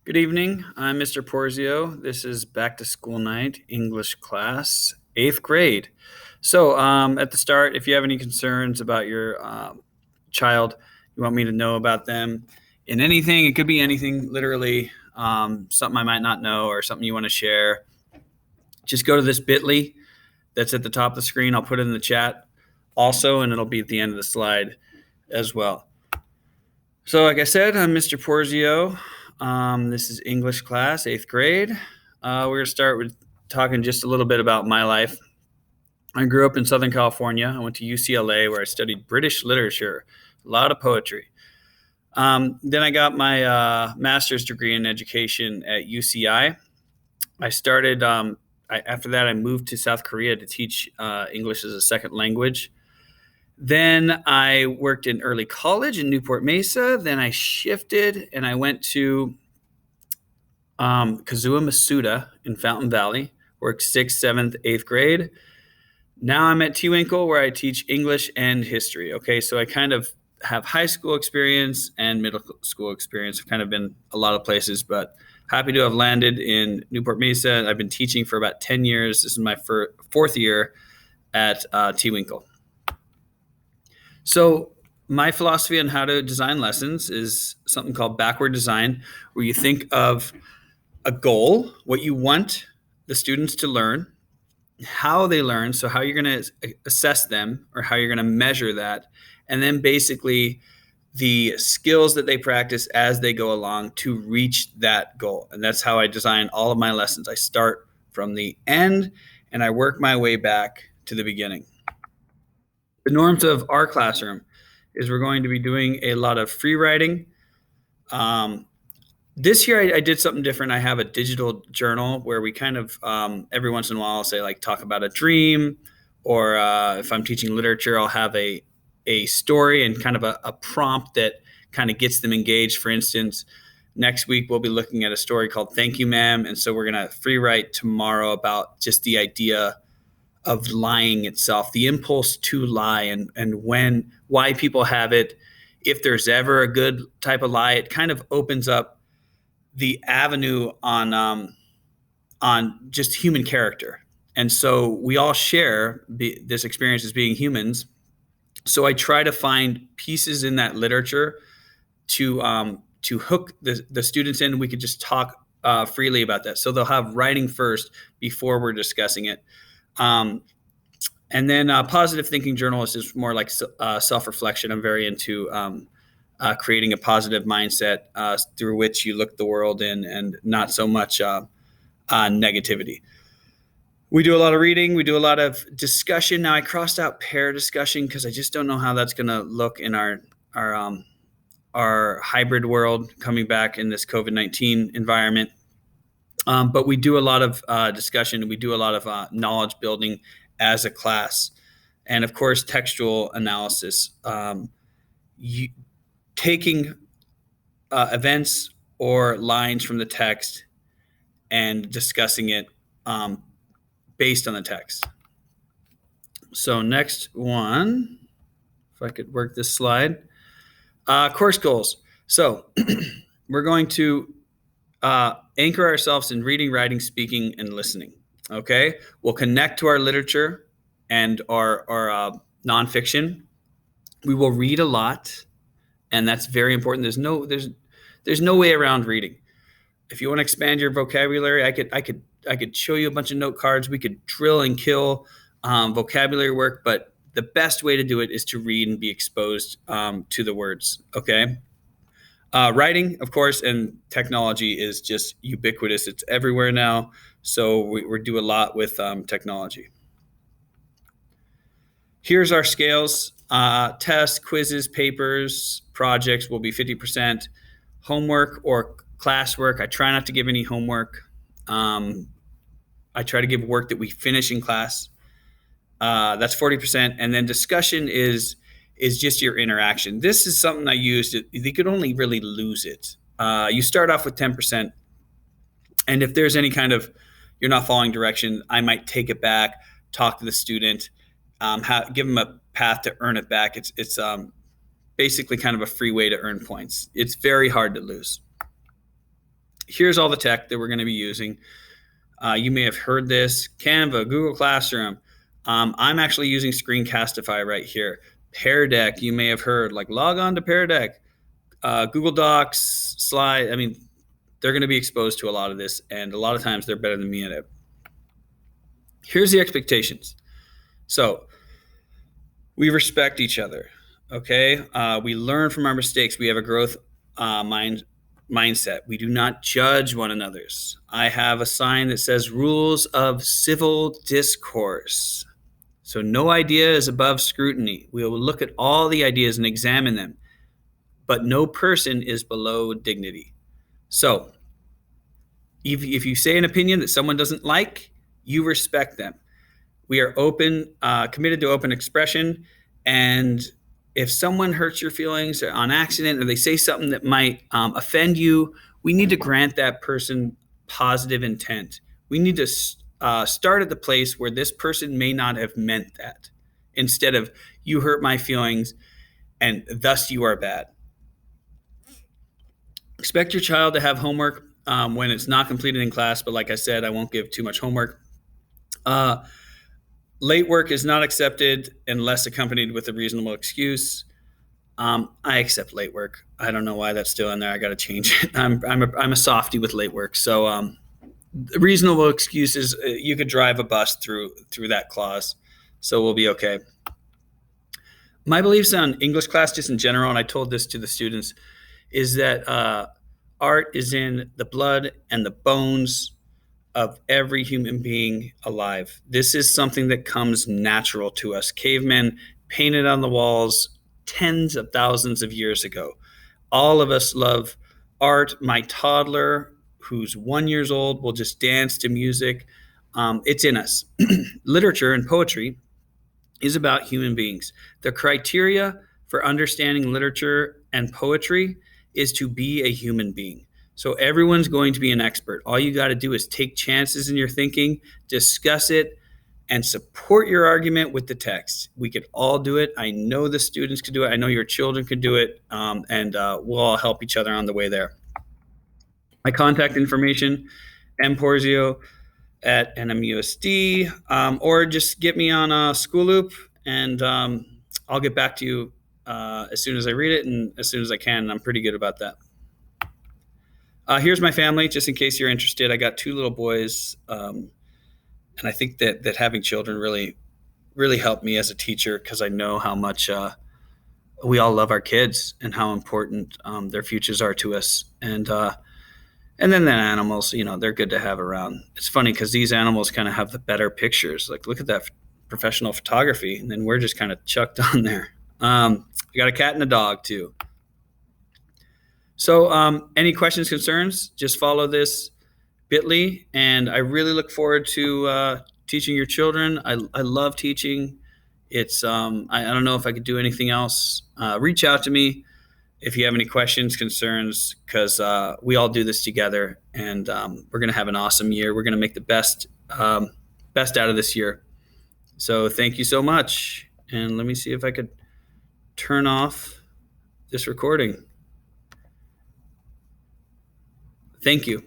Good evening. I'm Mr. Porzio. This is back to school night, English class, eighth grade. At the start, if you have any concerns about your child, you want me to know about them in anything, it could be anything, literally something I might not know or something you want to share, just go to this bit.ly that's at the top of the screen. I'll put it in the chat also, and it'll be at the end of the slide as well. So like I said, I'm Mr. Porzio. This is English class, eighth grade. We're going to start with talking just a little bit about my life. I grew up in Southern California. I went to UCLA where I studied British literature, a lot of poetry. Then I got my master's degree in education at UCI. I started, after that, I moved to South Korea to teach English as a second language. Then I worked in early college in Newport Mesa. Then I shifted and I went to Kazua Masuda in Fountain Valley, worked 6th, 7th, 8th grade. Now I'm at T-Winkle where I teach English and history. Okay, so I kind of have high school experience and middle school experience. I've kind of been a lot of places, but happy to have landed in Newport Mesa. I've been teaching for about 10 years. This is my fourth year at T-Winkle. So my philosophy on how to design lessons is something called backward design, where you think of a goal, what you want the students to learn, how they learn, so how you're going to assess them or how you're going to measure that, and then basically the skills that they practice as they go along to reach that goal. And that's how I design all of my lessons. I start from the end and I work my way back to the beginning. The norms of our classroom is we're going to be doing a lot of free writing. This year I did something different. I have a digital journal where we kind of every once in a while I'll say like talk about a dream, or if I'm teaching literature, I'll have a story and kind of a prompt that kind of gets them engaged. For instance, next week we'll be looking at a story called Thank You, Ma'am. And so we're going to free write tomorrow about just the idea of lying itself, the impulse to lie, and why people have it. If there's ever a good type of lie, it kind of opens up the avenue on just human character. And so we all share this experience as being humans. So I try to find pieces in that literature to hook the students in. We could just talk freely about that. So they'll have writing first before we're discussing it. And then positive thinking journalist is more like self-reflection. I'm very into creating a positive mindset through which you look at the world in, and not so much negativity. We do a lot of reading. We do a lot of discussion. Now I crossed out pair discussion because I just don't know how that's going to look in our hybrid world coming back in this COVID-19 environment. But we do a lot of discussion. We do a lot of knowledge building as a class. And of course, textual analysis, taking events or lines from the text and discussing it based on the text. So next one, if I could work this slide, course goals. So we're going to anchor ourselves in reading, writing, speaking, and listening. Okay, we'll connect to our literature and our nonfiction. We will read a lot, and that's very important. There's no way around reading. If you want to expand your vocabulary, I could show you a bunch of note cards. We could drill and kill vocabulary work, but the best way to do it is to read and be exposed to the words. Okay. Writing, of course, and technology is just ubiquitous. It's everywhere now. So we do a lot with technology. Here's our scales. Tests, quizzes, papers, projects will be 50%. Homework or classwork, I try not to give any homework. I try to give work that we finish in class. That's 40%. And then discussion is just your interaction. This is something I used. You could only really lose it. You start off with 10%. And if there's any kind of, you're not following direction, I might take it back, talk to the student, give them a path to earn it back. It's basically kind of a free way to earn points. It's very hard to lose. here's all the tech that we're going to be using. You may have heard this: Canva, Google Classroom. I'm actually using Screencastify right here. Pear Deck, you may have heard, like log on to Pear Deck. Google Docs, Slide. I mean, they're going to be exposed to a lot of this, and a lot of times they're better than me at it. Here's the expectations. So we respect each other, okay? We learn from our mistakes. We have a growth mindset. We do not judge one another's. I have a sign that says rules of civil discourse. So no idea is above scrutiny. We will look at all the ideas and examine them, but no person is below dignity. So if you say an opinion that someone doesn't like, you respect them. We are committed to open expression. And if someone hurts your feelings on accident, or they say something that might offend you, we need to grant that person positive intent. We need to start at the place where this person may not have meant that, instead of you hurt my feelings and thus you are bad. Expect your child to have homework when it's not completed in class, but like I said, I won't give too much homework. Late work is not accepted unless accompanied with a reasonable excuse. I accept late work. I don't know why that's still in there. I got to change it. I'm a softie with late work. So reasonable excuses, you could drive a bus through that clause. So we'll be okay. My beliefs on English class, just in general, and I told this to the students, is that art is in the blood and the bones of every human being alive. This is something that comes natural to us. Cavemen painted on the walls tens of thousands of years ago. All of us love art. My toddler, who's 1 year old, will just dance to music. It's in us. Literature and poetry is about human beings. The criteria for understanding literature and poetry is to be a human being. So everyone's going to be an expert. All you got to do is take chances in your thinking, discuss it, and support your argument with the text. We could all do it. I know the students could do it. I know your children could do it, and we'll all help each other on the way there. My contact information, mporzio@nmusd, or just get me on School Loop, and I'll get back to you as soon as I read it and as soon as I can. I'm pretty good about that. Here's my family, just in case you're interested. I got 2 little boys, and I think that having children really, really helped me as a teacher, because I know how much we all love our kids and how important their futures are to us. And then the animals, they're good to have around. It's funny because these animals kind of have the better pictures. Like, look at that professional photography, and then we're just kind of chucked on there. I got a cat and a dog too. So any questions, concerns, just follow this bit.ly, and I really look forward to teaching your children. I love teaching. It's I don't know if I could do anything else. Reach out to me if you have any questions, concerns, because we all do this together, and we're going to have an awesome year. We're going to make the best out of this year. So thank you so much. And let me see if I could turn off this recording. Thank you.